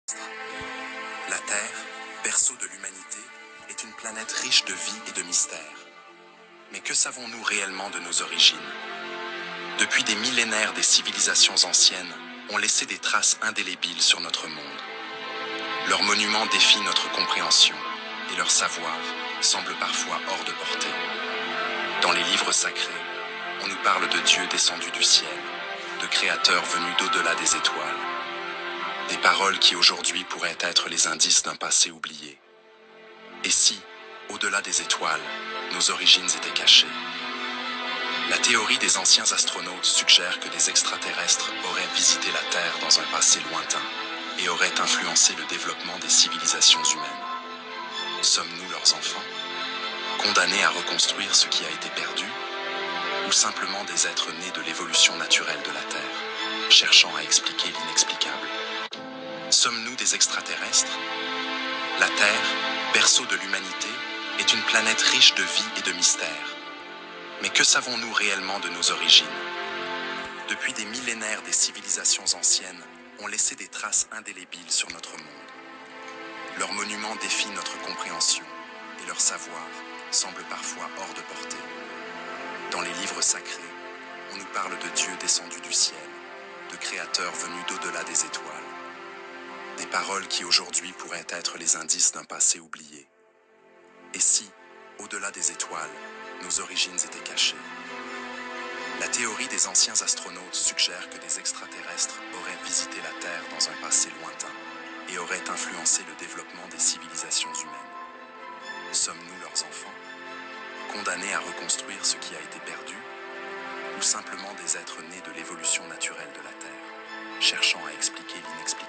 La Terre, berceau de l'humanité, est une planète riche de vie et de mystères. Mais que savons-nous réellement de nos origines? Depuis des millénaires, des civilisations anciennes ont laissé des traces indélébiles sur notre monde. Leurs monuments défient notre compréhension et leur savoir semble parfois hors de portée. Dans les livres sacrés, on nous parle de dieux descendus du ciel, de créateurs venus d'au-delà des étoiles. Des paroles qui aujourd'hui pourraient être les indices d'un passé oublié. Et si, au-delà des étoiles, nos origines étaient cachées? La théorie des anciens astronautes suggère que des extraterrestres auraient visité la Terre dans un passé lointain et auraient influencé le développement des civilisations humaines. Sommes-nous leurs enfants, condamnés à reconstruire ce qui a été perdu, ou simplement des êtres nés de l'évolution naturelle de la Terre, cherchant à expliquer l'inexplicable? Sommes-nous des extraterrestres? La Terre, berceau de l'humanité, est une planète riche de vie et de mystères. Mais que savons-nous réellement de nos origines? Depuis des millénaires, des civilisations anciennes ont laissé des traces indélébiles sur notre monde. Leurs monuments défient notre compréhension et leur savoir semble parfois hors de portée. Dans les livres sacrés, on nous parle de dieux descendus du ciel, de créateurs venus d'au-delà des étoiles. Des paroles qui aujourd'hui pourraient être les indices d'un passé oublié. Et si, au-delà des étoiles, nos origines étaient cachées? La théorie des anciens astronautes suggère que des extraterrestres auraient visité la Terre dans un passé lointain et auraient influencé le développement des civilisations humaines. Sommes-nous leurs enfants, condamnés à reconstruire ce qui a été perdu, ou simplement des êtres nés de l'évolution naturelle de la Terre, cherchant à expliquer l'inexplicable?